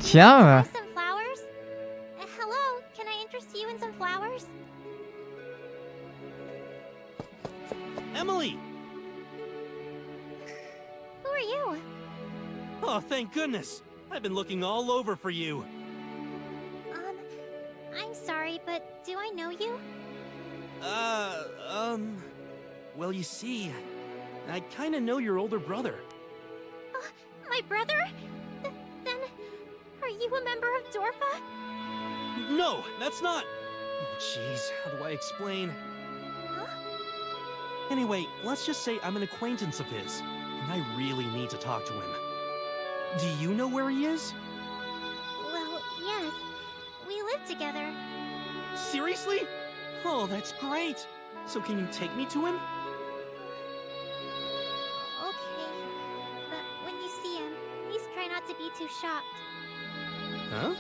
Tja. Some flowers? Hello, can I interest you in some flowers? Emily! Who are you? Oh, thank goodness. I've been looking all over for you. I'm sorry, but do I know you? Well, you see, I kinda know your older brother. My brother? Then, are you a member of Dorfa? No, that's not... Jeez, how do I explain? Huh? Anyway, let's just say I'm an acquaintance of his, and I really need to talk to him. Do you know where he is? Well, yes. We live together. Seriously? Oh, that's great. So can you take me to him? Okay. But when you see him, please try not to be too shocked. Huh?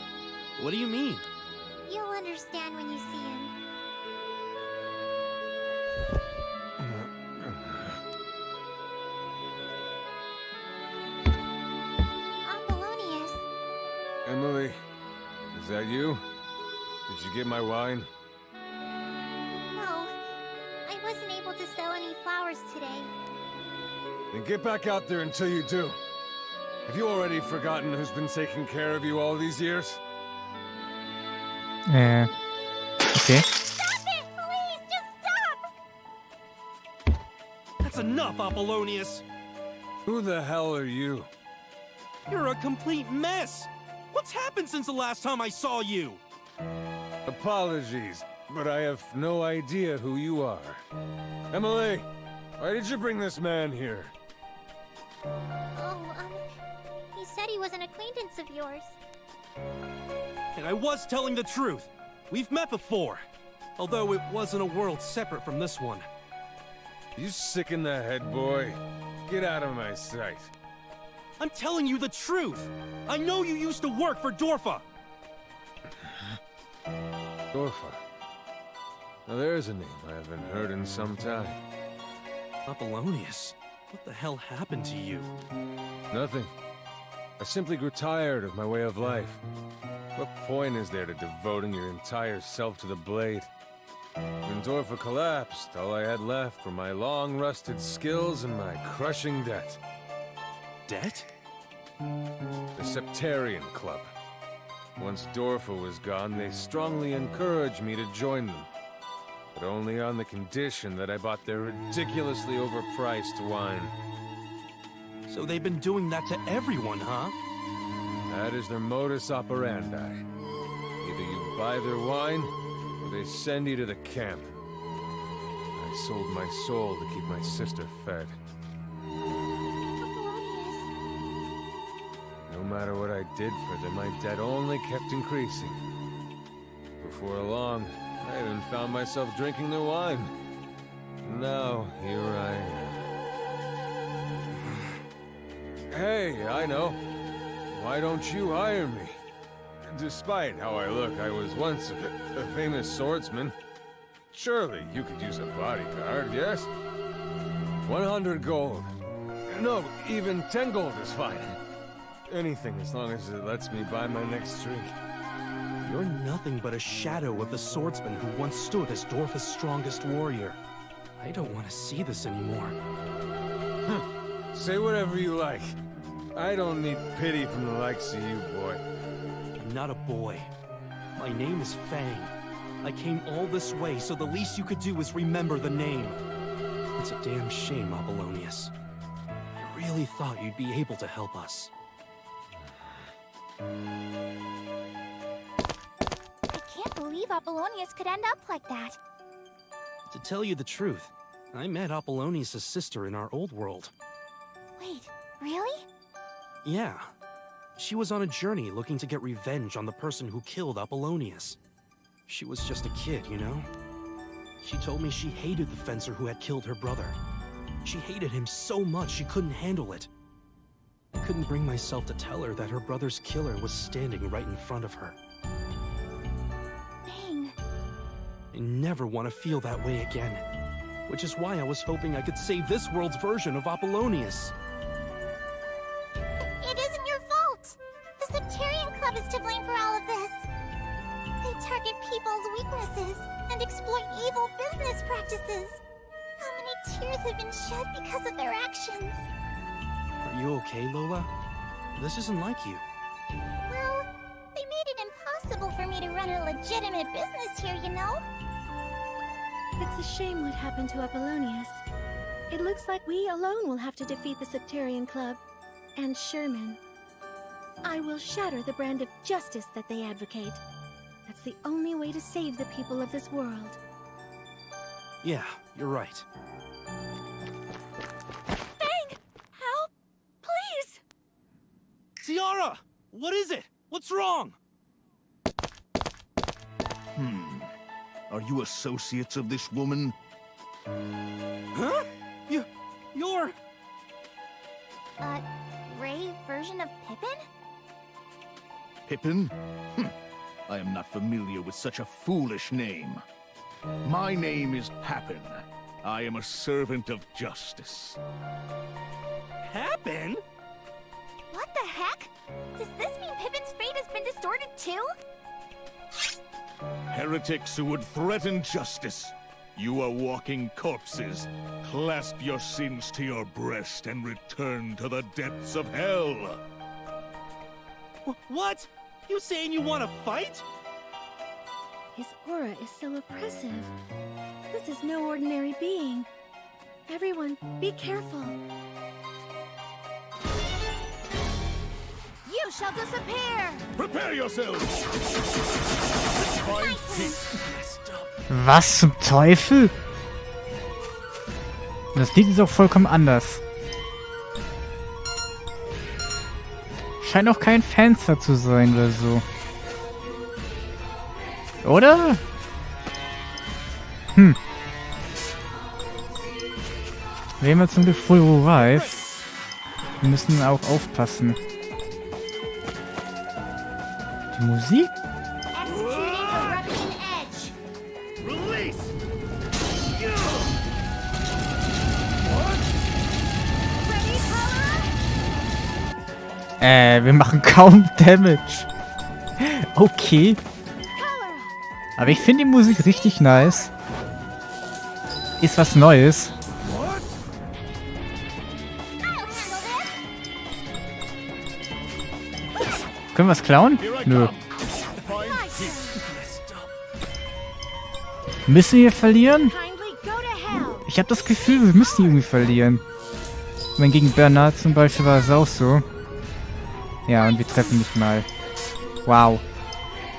What do you mean? You'll understand when you see him. Apollonius. Emily, is that you? Did you get my wine? No, I wasn't able to sell any flowers today. Then get back out there until you do. Have you already forgotten who's been taking care of you all these years? Okay. Stop it! Please, just stop! That's enough, Apollonius! Who the hell are you? You're a complete mess! What's happened since the last time I saw you? Apologies, but I have no idea who you are. Emily, why did you bring this man here? Oh, he said he was an acquaintance of yours. And I was telling the truth. We've met before. Although it was in a world separate from this one. You sick in the head, boy? Get out of my sight. I'm telling you the truth! I know you used to work for Dorfa! Dorfa. Now there's a name I haven't heard in some time. Apollonius, what the hell happened to you? Nothing. I simply grew tired of my way of life. What point is there to devoting your entire self to the blade? When Dorfa collapsed, all I had left were my long-rusted skills and my crushing debt. Debt? The Septarian Club. Once Dorfa was gone, they strongly encouraged me to join them. But only on the condition that I bought their ridiculously overpriced wine. So they've been doing that to everyone, huh? That is their modus operandi. Either you buy their wine, or they send you to the camp. I sold my soul to keep my sister fed. No matter what I did for them, my debt only kept increasing. Before long, I even found myself drinking their wine. Now, here I am. Hey, I know. Why don't you hire me? Despite how I look, I was once a famous swordsman. Surely you could use a bodyguard, yes? 100 gold. No, even 10 gold is fine. Anything as long as it lets me buy my next drink. You're nothing but a shadow of the swordsman who once stood as Dorfa's strongest warrior. I don't want to see this anymore. Say whatever you like. I don't need pity from the likes of you, boy. I'm not a boy. My name is Fang. I came all this way, so the least you could do is remember the name. It's a damn shame, Apollonius. I really thought you'd be able to help us. I can't believe Apollonius could end up like that. To tell you the truth, I met Apollonius' sister in our old world. Wait, really? Yeah. She was on a journey looking to get revenge on the person who killed Apollonius. She was just a kid, you know? She told me she hated the fencer who had killed her brother. She hated him so much she couldn't handle it. I couldn't bring myself to tell her that her brother's killer was standing right in front of her. Dang. I never want to feel that way again. Which is why I was hoping I could save this world's version of Apollonius. It isn't your fault! The Septarian Club Club is to blame for all of this. They target people's weaknesses and exploit evil business practices. How many tears have been shed because of their actions? Are you okay, Lola? This isn't like you. Well, they made it impossible for me to run a legitimate business here, you know? It's a shame what happened to Apollonius. It looks like we alone will have to defeat the Sectarian Club and Sherman. I will shatter the brand of justice that they advocate. That's the only way to save the people of this world. Yeah, you're right. Fang! Help! Please! Tiara! What is it? What's wrong? Are you associates of this woman? Huh? You're... Ray version of Pippin? Pippin? I am not familiar with such a foolish name. My name is Happen. I am a servant of justice. Happen? What the heck? Does this mean Pippin's fate has been distorted too? Heretics who would threaten justice. You are walking corpses. Clasp your sins to your breast and return to the depths of hell. What? You saying you want to fight? His aura is so oppressive. This is no ordinary being. Everyone, be careful. You shall disappear! Prepare yourselves! Find peace. Was zum Teufel? Das Lied ist auch vollkommen anders. Scheint auch kein Fenster zu sein oder so. Oder? Wir haben ja zum Glück Full Revive. Wir müssen auch aufpassen. Die Musik? Executing Eruption Edge! Release! Ready, Power? Wir machen kaum Damage. Okay. Aber ich finde die Musik richtig nice. Ist was Neues. Können wir es klauen? Nö. Müssen wir verlieren? Ich habe das Gefühl, wir müssen irgendwie verlieren. Ich meine, gegen Bernard zum Beispiel war es auch so. Ja, und wir treffen nicht mal. Wow.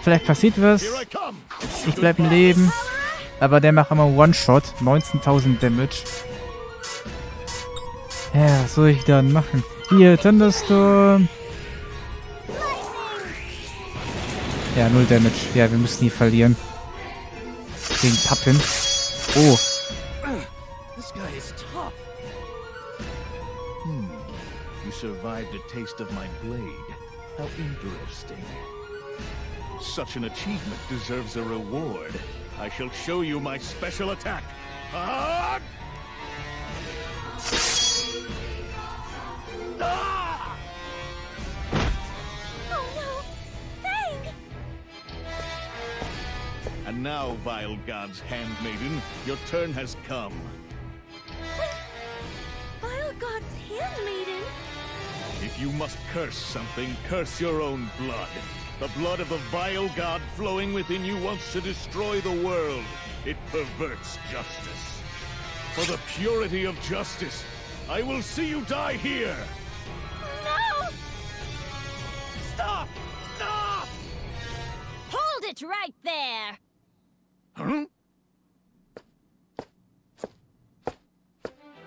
Vielleicht passiert was. Ich bleib im Leben. Aber der macht immer One-Shot. 19.000 Damage. Ja, was soll ich dann machen? Hier, Thunderstorm. Ja, 0 Damage. Ja, wir müssen hier verlieren. Gegen Pappen. Oh. This guy is tough. You survived a taste of my blade. How interesting. Such an achievement deserves a reward. I shall show you my special attack. Ah! Ah! Oh no! Fang! And now, vile god's handmaiden, your turn has come. Vile God's handmaiden? If you must curse something, curse your own blood. The blood of a vile god flowing within you wants to destroy the world. It perverts justice. For the purity of justice, I will see you die here! No! Stop! Stop! Hold it right there! Huh?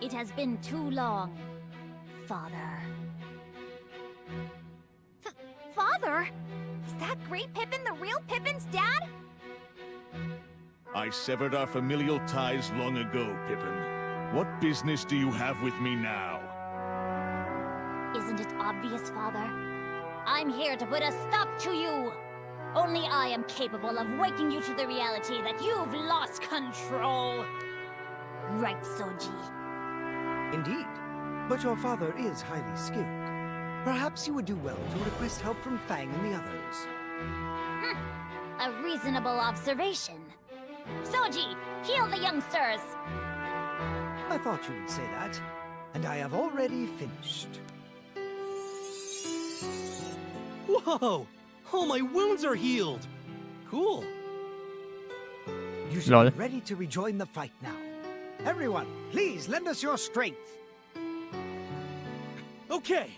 It has been too long, Father. Father? Is that Great Pippin the real Pippin's dad? I severed our familial ties long ago, Pippin. What business do you have with me now? Isn't it obvious, Father? I'm here to put a stop to you! Only I am capable of waking you to the reality that you've lost control! Right, Soji? Indeed. But your father is highly skilled. Perhaps you would do well to request help from Fang and the others. A reasonable observation. Soji, heal the youngsters. I thought you would say that, and I have already finished. Whoa! All my wounds are healed! Cool. You should Lol. be ready to rejoin the fight now. Everyone, please lend us your strength. Okay.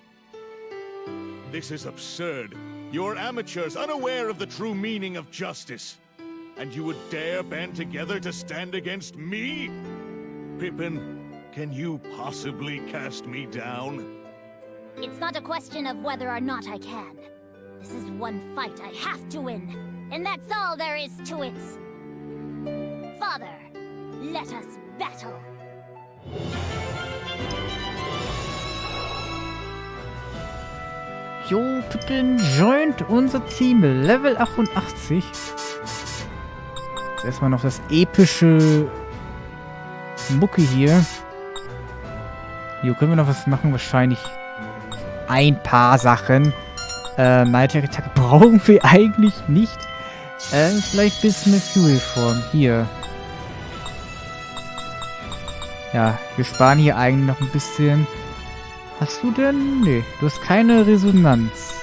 This is absurd. You're amateurs, unaware of the true meaning of justice. And you would dare band together to stand against me? Pippin, can you possibly cast me down? It's not a question of whether or not I can. This is one fight I have to win. And that's all there is to it. Father, let us battle. Jo, Pippin joint unser Team. Level 88. Jetzt erstmal noch das epische Mucke hier. Jo, können wir noch was machen? Wahrscheinlich ein paar Sachen. Night-Attacke brauchen wir eigentlich nicht. Vielleicht ein bisschen mehr Fury-Form. Hier. Ja, wir sparen hier eigentlich noch ein bisschen. Hast du denn? Nee, du hast keine Resonanz.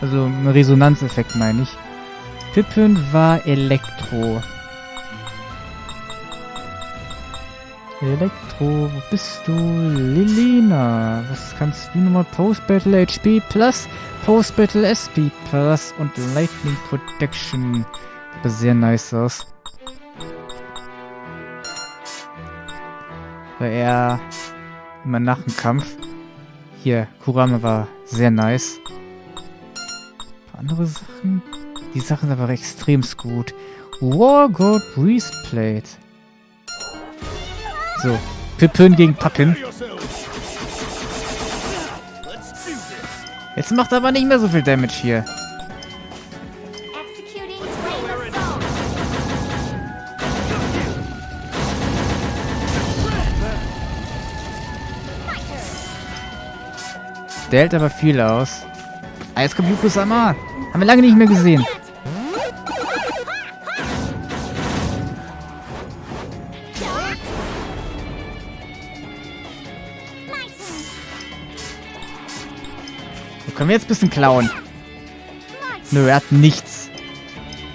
Also, einen Resonanzeffekt meine ich. Pippin war Elektro. Elektro, wo bist du? Lilina. Was kannst du nochmal? Post-Battle HP Plus, Post-Battle SP Plus und Lightning Protection. Sieht sehr nice aus. War er immer nach dem Kampf. Hier, Kurama war sehr nice. Ein paar andere Sachen. Die Sachen sind aber extremst gut. War God Breastplate. So, Pippin gegen Pappin. Jetzt macht er aber nicht mehr so viel Damage hier. Executing Train Assault. Der hält aber viel aus. Eiskabuku Sama. Haben wir lange nicht mehr gesehen. So, können wir jetzt ein bisschen klauen? Nö, er hat nichts.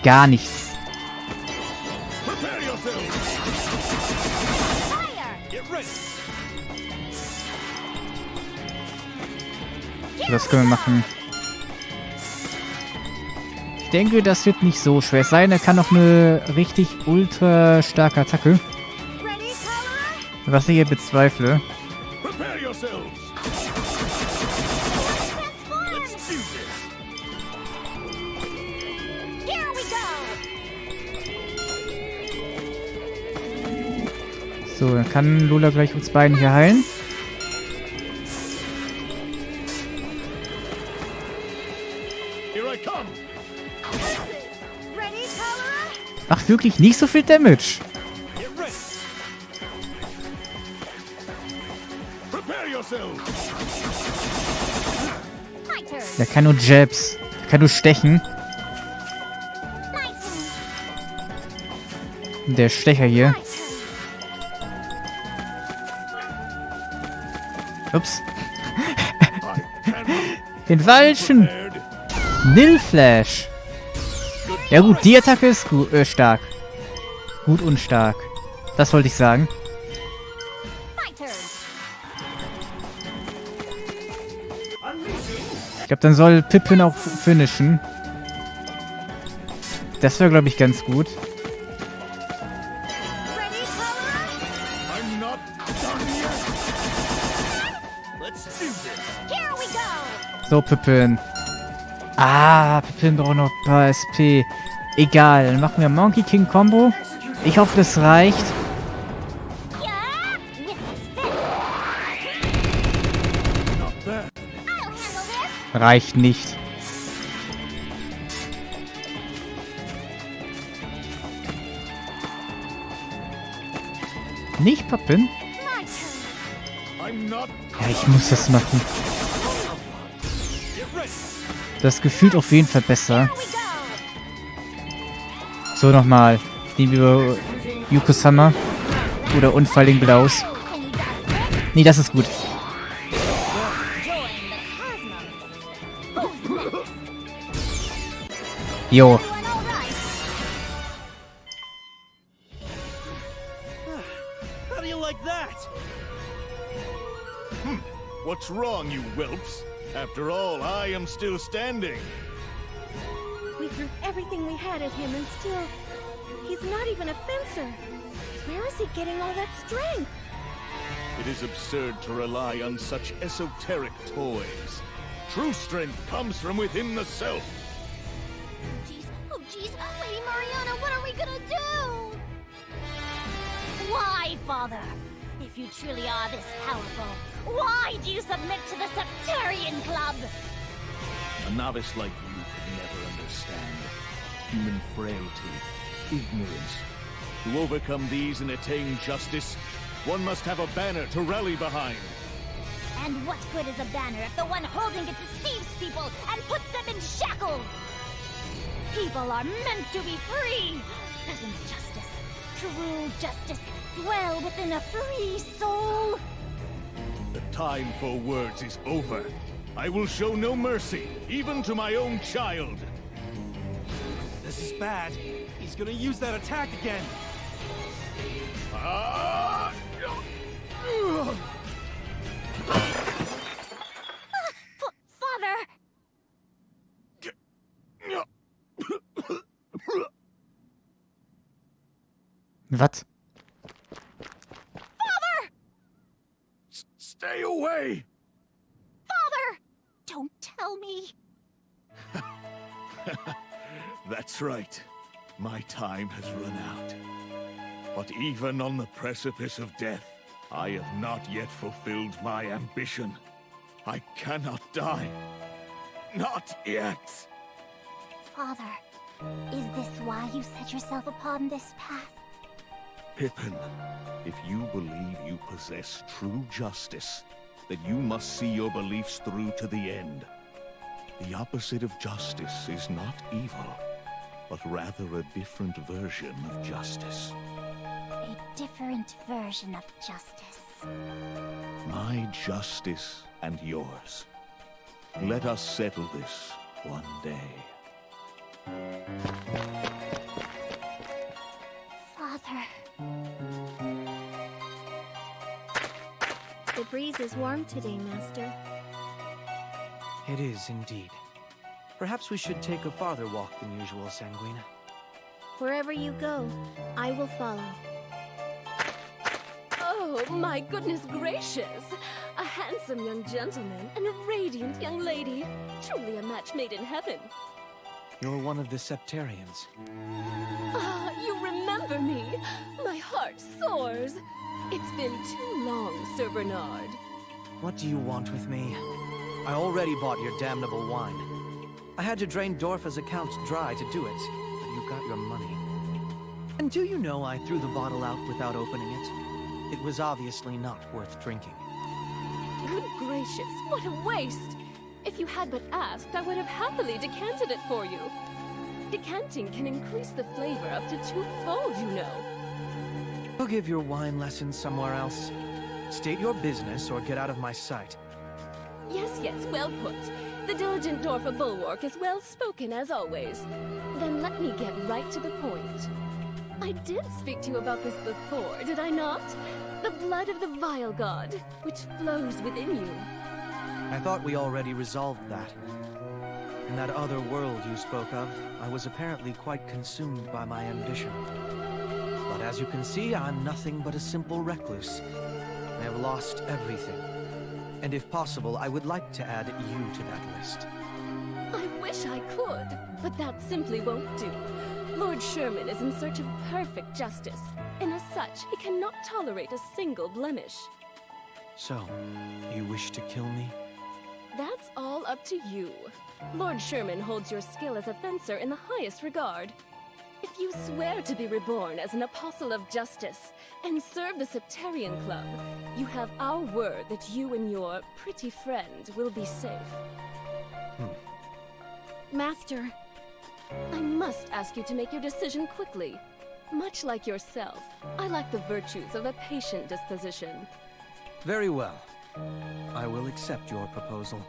Gar nichts. Das können wir machen. Ich denke, das wird nicht so schwer sein. Er kann noch eine richtig ultra starke Attacke. Was ich hier bezweifle. So, dann kann Lola gleich uns beiden hier heilen. Macht wirklich nicht so viel Damage. Der kann nur Jabs. Der kann nur stechen. Der Stecher hier. Ups. Den falschen. Nilflash. Ja gut, die Attacke ist stark. Gut und stark. Das wollte ich sagen. Ich glaube, dann soll Pippin auch finishen. Das wäre, glaube ich, ganz gut. So, Pippin. Ah, Pippin braucht noch ein paar SP. Egal, dann machen wir Monkey King Combo. Ich hoffe, das reicht. Reicht nicht. Nicht, Pippin? Ja, ich muss das machen. Das gefühlt auf jeden Fall besser. So, nochmal. Nehmen wir Yuko-sama. Oder Unfall in Blaus. Nee, das ist gut. Jo. How do you like that? What's wrong, you whelps? After all, I am still standing. We threw everything we had at him and still... He's not even a fencer. Where is he getting all that strength? It is absurd to rely on such esoteric toys. True strength comes from within the self. Oh jeez, Lady Mariana, what are we gonna do? Why, Father? If you truly are this powerful, why do you submit to the Sectarian Club? A novice like you could never understand human frailty, ignorance. To overcome these and attain justice, one must have a banner to rally behind. And what good is a banner if the one holding it deceives people and puts them in shackles? People are meant to be free! Doesn't justice, true justice, dwell within a free soul? The time for words is over. I will show no mercy, even to my own child. This is bad. He's gonna use that attack again. Father! Was? Stay away! Father! Don't tell me. That's right. My time has run out. But even on the precipice of death, I have not yet fulfilled my ambition. I cannot die. Not yet. Father, is this why you set yourself upon this path? Pippin, if you believe you possess true justice, then you must see your beliefs through to the end. The opposite of justice is not evil, but rather a different version of justice. A different version of justice. My justice and yours. Let us settle this one day. Father. The breeze is warm today, Master. It is indeed. Perhaps we should take a farther walk than usual, Sanguina. Wherever you go, I will follow. Oh, my goodness gracious! A handsome young gentleman and a radiant young lady. Truly a match made in heaven. You're one of the Septarians. Ah, you remember me? My heart soars. It's been too long, Sir Bernard. What do you want with me? I already bought your damnable wine. I had to drain Dorfa's accounts dry to do it, but you got your money. And do you know I threw the bottle out without opening it? It was obviously not worth drinking. Good gracious, what a waste! If you had but asked, I would have happily decanted it for you. Decanting can increase the flavor up to 2-fold, you know. I'll give your wine lessons somewhere else. State your business or get out of my sight. Yes, well put. The diligent Dorfa bulwark is well spoken as always. Then let me get right to the point. I did speak to you about this before, did I not? The blood of the vile god, which flows within you. I thought we already resolved that. In that other world you spoke of, I was apparently quite consumed by my ambition. But as you can see, I'm nothing but a simple recluse. I have lost everything. And if possible, I would like to add you to that list. I wish I could, but that simply won't do. Lord Sherman is in search of perfect justice, and as such, he cannot tolerate a single blemish. So, you wish to kill me? That's all up to you. Lord Sherman holds your skill as a fencer in the highest regard. If you swear to be reborn as an apostle of justice and serve the Septarian Club, you have our word that you and your pretty friend will be safe. Master, I must ask you to make your decision quickly. Much like yourself, I lack the virtues of a patient disposition. Very well. I will accept your proposal.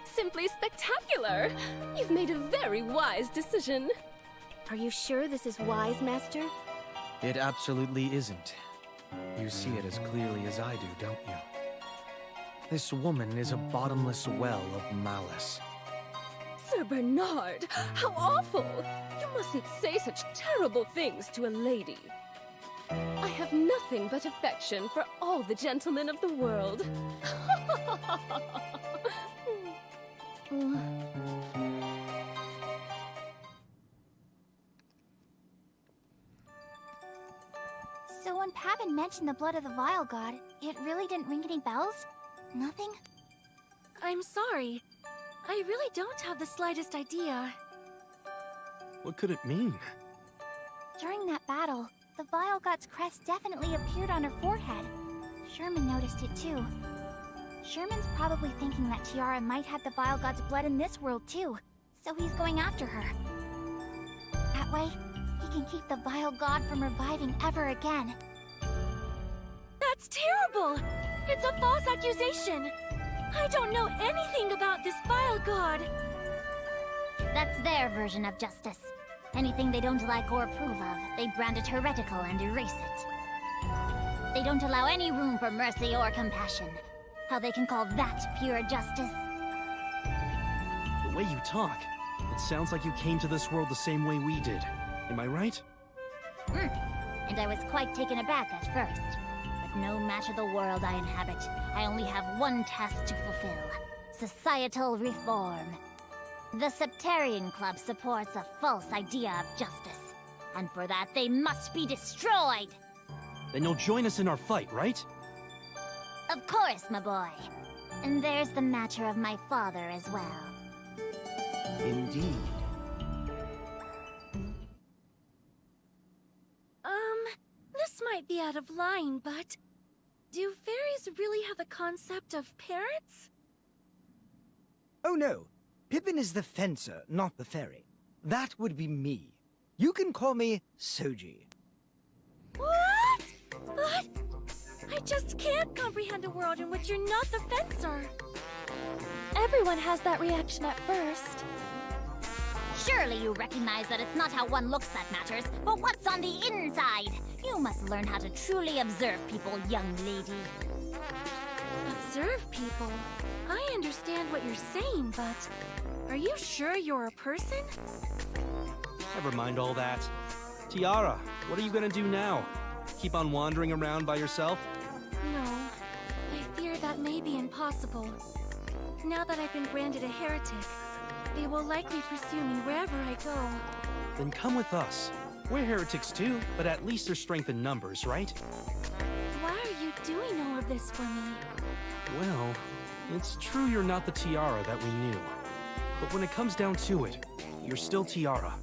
Simply spectacular! You've made a very wise decision. Are you sure this is wise, Master? It absolutely isn't. You see it as clearly as I do, don't you? This woman is a bottomless well of malice. Sir Bernard, how awful! You mustn't say such terrible things to a lady. I have nothing but affection for all the gentlemen of the world. So when Pavin mentioned the blood of the Vile God, it really didn't ring any bells? Nothing? I'm sorry. I really don't have the slightest idea. What could it mean? During that battle, the Vile God's crest definitely appeared on her forehead. Sherman noticed it too. Sherman's probably thinking that Tiara might have the Vile God's blood in this world too, so he's going after her. That way, he can keep the Vile God from reviving ever again. That's terrible! It's a false accusation! I don't know anything about this Vile God! That's their version of justice. Anything they don't like or approve of, they brand it heretical and erase it. They don't allow any room for mercy or compassion. How they can call that pure justice? The way you talk, it sounds like you came to this world the same way we did. Am I right? And I was quite taken aback at first. But no matter the world I inhabit, I only have one task to fulfill. Societal reform. The Septarian Club supports a false idea of justice. And for that, they must be destroyed! Then you'll join us in our fight, right? Of course, my boy. And there's the matter of my father as well. Indeed. This might be out of line, but... do fairies really have the concept of parents? Oh no. Pippin is the fencer, not the fairy. That would be me. You can call me Soji. What? But... I just can't comprehend a world in which you're not the fencer. Everyone has that reaction at first. Surely you recognize that it's not how one looks that matters, but what's on the inside. You must learn how to truly observe people, young lady. Observe people? I understand what you're saying, but... are you sure you're a person? Never mind all that. Tiara, what are you gonna do now? Keep on wandering around by yourself? No. I fear that may be impossible. Now that I've been branded a heretic, they will likely pursue me wherever I go. Then come with us. We're heretics too, but at least there's strength in numbers, right? Why are you doing all of this for me? Well, it's true you're not the Tiara that we knew. But when it comes down to it, you're still Tiara.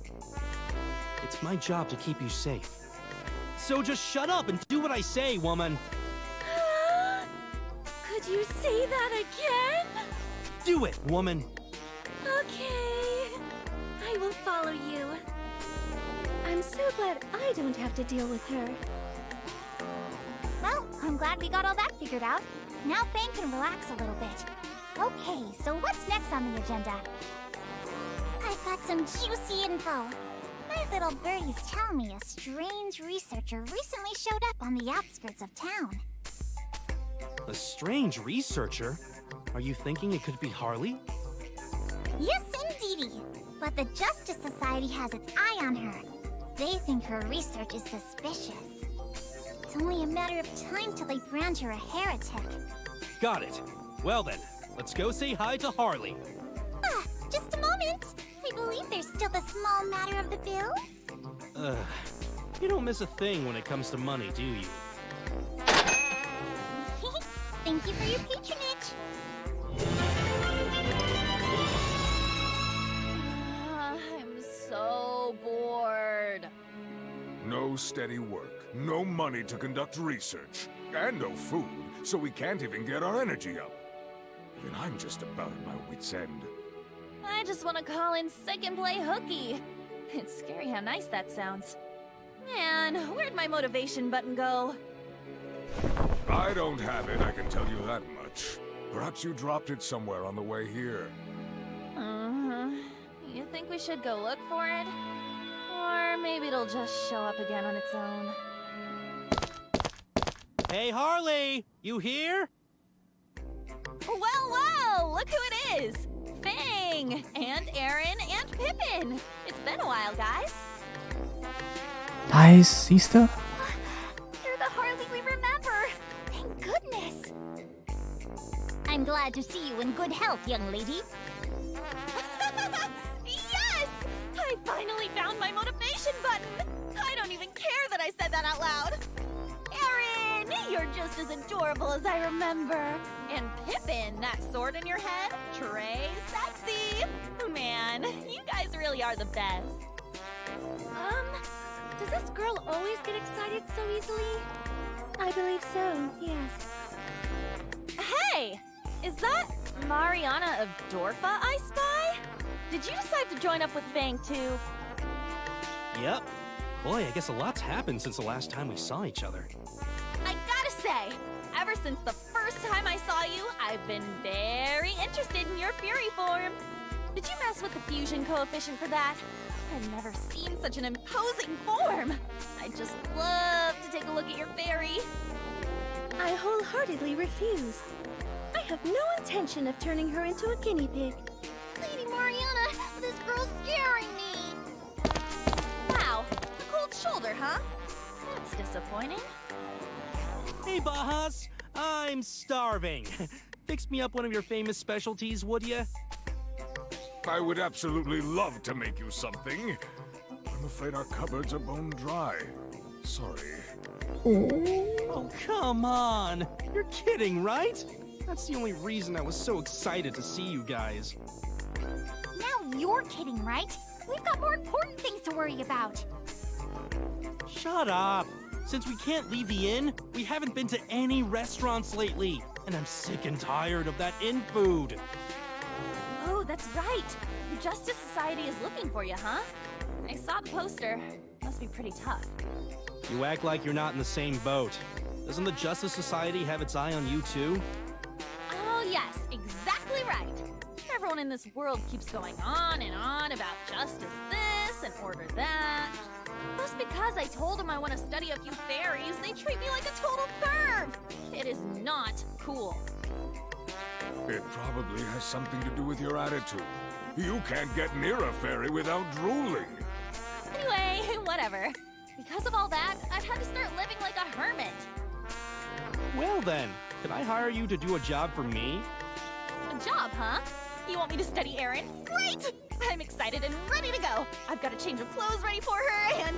It's my job to keep you safe. So just shut up and do what I say, woman! Could you say that again? Do it, woman! Okay. I will follow you. I'm so glad I don't have to deal with her. Well, I'm glad we got all that figured out. Now Fang can relax a little bit. Okay, so what's next on the agenda? I've got some juicy info. My little birdies tell me a strange researcher recently showed up on the outskirts of town. A strange researcher? Are you thinking it could be Harley? Yes, indeedy. But the Justice Society has its eye on her. They think her research is suspicious. It's only a matter of time till they brand her a heretic. Got it. Well then, let's go say hi to Harley. Just a moment. I believe there's still the small matter of the bill. You don't miss a thing when it comes to money, do you? Thank you for your patronage. I'm so bored. No steady work, no money to conduct research, and no food, so we can't even get our energy up. Even I'm just about at my wit's end. I just want to call in sick and play hooky. It's scary how nice that sounds. Man, where'd my motivation button go? I don't have it, I can tell you that much. Perhaps you dropped it somewhere on the way here. You think we should go look for it? Or maybe it'll just show up again on its own. Hey, Harley! You here? Well, look who it is! Fang! And Aaron and Pippin! It's been a while, guys. Nice, siehst du? You're the Harley we remember! Thank goodness! I'm glad to see you in good health, young lady. Yes! I finally found my motivation button! I don't even care that I said that out loud! Aaron! You're just as adorable as I remember! And Pippin, that sword in your head? Trey, sexy! Man, you guys really are the best. Does this girl always get excited so easily? I believe so, yes. Hey! Is that Mariana of Dorfa I spy? Did you decide to join up with Fang too? Yep. Boy, I guess a lot's happened since the last time we saw each other. I gotta say, ever since the first time I saw you, I've been very interested in your Fury form. Did you mess with the fusion coefficient for that? I've never seen such an imposing form. I'd just love to take a look at your fairy. I wholeheartedly refuse. I have no intention of turning her into a guinea pig. Lady Mariana, this girl's scaring me. Wow, a cold shoulder, huh? That's disappointing. Hey, Bajas! I'm starving. Fix me up one of your famous specialties, would ya? I would absolutely love to make you something. I'm afraid our cupboards are bone dry. Sorry. Oh, come on! You're kidding, right? That's the only reason I was so excited to see you guys. Now you're kidding, right? We've got more important things to worry about. Shut up! Since we can't leave the inn, we haven't been to any restaurants lately, and I'm sick and tired of that inn food. Oh, that's right. The Justice Society is looking for you, huh? I saw the poster. Must be pretty tough. You act like you're not in the same boat. Doesn't the Justice Society have its eye on you too? Oh yes, exactly right. Everyone in this world keeps going on and on about justice this and order that. Just because I told them I want to study a few fairies, they treat me like a total perv! It is not cool. It probably has something to do with your attitude. You can't get near a fairy without drooling. Anyway, whatever. Because of all that, I've had to start living like a hermit. Well then, can I hire you to do a job for me? A job, huh? You want me to study Aaron? Great! I'm excited and ready to go. I've got a change of clothes ready for her and...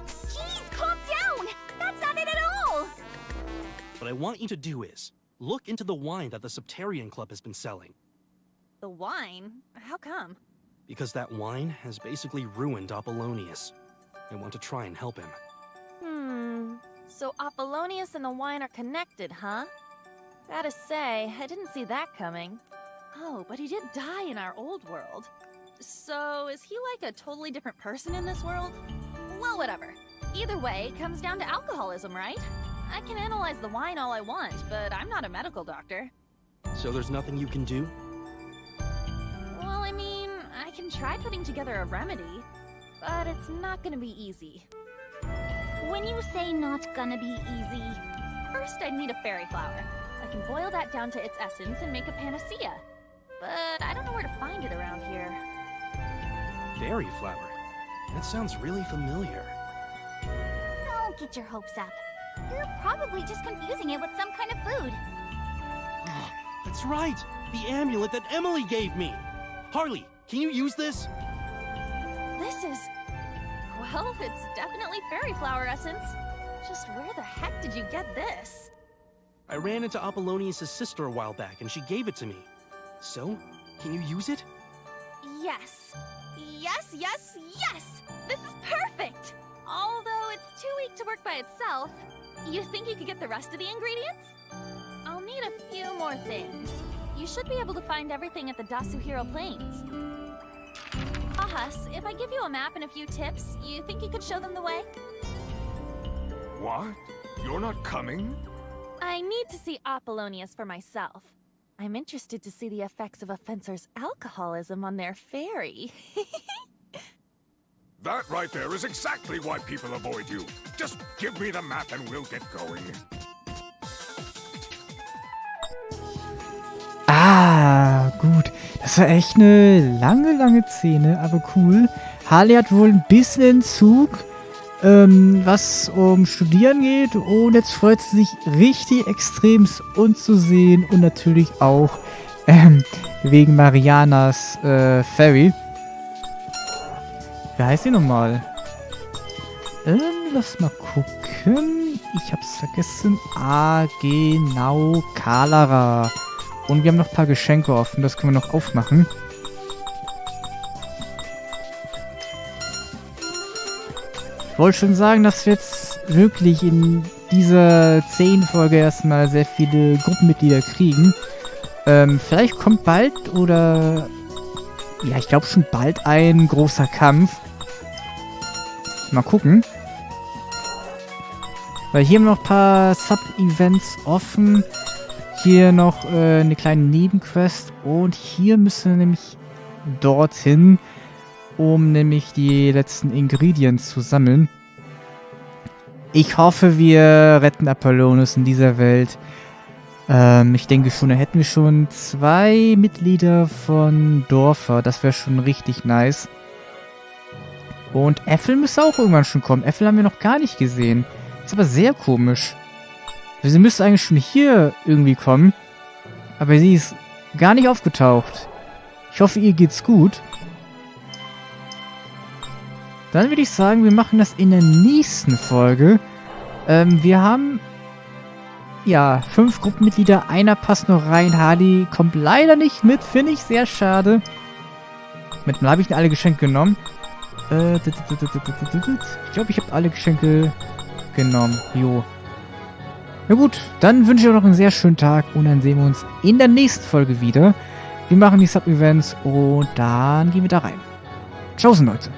Jeez, calm down! That's not it at all! What I want you to do is, look into the wine that the Septarian Club has been selling. The wine? How come? Because that wine has basically ruined Apollonius. I want to try and help him. So Apollonius and the wine are connected, huh? Gotta say, I didn't see that coming. Oh, but he did die in our old world. So is he like a totally different person in this world? Well, whatever. Either way, it comes down to alcoholism, right? I can analyze the wine all I want, but I'm not a medical doctor. So there's nothing you can do? Well, I mean, I can try putting together a remedy, but it's not gonna be easy. When you say not gonna be easy... First, I'd need a fairy flower. I can boil that down to its essence and make a panacea. But I don't know where to find it around here. Fairy flower? That sounds really familiar. Don't get your hopes up. You're probably just confusing it with some kind of food. That's right! The amulet that Emily gave me! Harley, can you use this? This is... Well, it's definitely fairy flower essence. Just where the heck did you get this? I ran into Apollonius' sister a while back and she gave it to me. So, can you use it? Yes. Yes, yes, yes! This is perfect! Although it's too weak to work by itself. You think you could get the rest of the ingredients? I'll need a few more things. You should be able to find everything at the Dasuhiro Plains. Ahas, if I give you a map and a few tips, you think you could show them the way? What? You're not coming? I need to see Apollonius for myself. I'm interested to see the effects of a fencer's alcoholism on their fairy. That right there is exactly why people avoid you. Just give me the map and we'll get going. Ah, gut. Das war echt eine lange Szene, aber cool. Harley hat wohl ein bisschen Entzug, was um Studieren geht. Und jetzt freut sie sich richtig extremst, uns zu sehen. Und natürlich auch wegen Marianas Fairy. Wie heißt sie nochmal? Lass mal gucken. Ich hab's vergessen. Ah, genau. Kalara. Und wir haben noch ein paar Geschenke offen. Das können wir noch aufmachen. Ich wollte schon sagen, dass wir jetzt wirklich in dieser 10. Folge erstmal sehr viele Gruppenmitglieder kriegen. Vielleicht kommt bald oder... Ja, ich glaube schon bald ein großer Kampf. Mal gucken. Weil hier haben wir noch ein paar Sub-Events offen. Hier noch eine kleine Nebenquest. Und hier müssen wir nämlich dorthin, um nämlich die letzten Ingredients zu sammeln. Ich hoffe, wir retten Apollonius in dieser Welt. Ich denke schon, da hätten wir schon 2 Mitglieder von Dorfer. Das wäre schon richtig nice. Und Ethel müsste auch irgendwann schon kommen. Ethel haben wir noch gar nicht gesehen. Ist aber sehr komisch. Sie müsste eigentlich schon hier irgendwie kommen. Aber sie ist gar nicht aufgetaucht. Ich hoffe, ihr geht's gut. Dann würde ich sagen, wir machen das in der nächsten Folge. Wir haben... Ja, 5 Gruppenmitglieder, einer passt noch rein. Harley kommt leider nicht mit, finde ich sehr schade. Mit dem habe ich alle Geschenke genommen. Ich glaube, ich habe alle Geschenke genommen. Jo. Na gut, dann wünsche ich euch noch einen sehr schönen Tag und dann sehen wir uns in der nächsten Folge wieder. Wir machen die Sub-Events und dann gehen wir da rein. Tschaußen, Leute.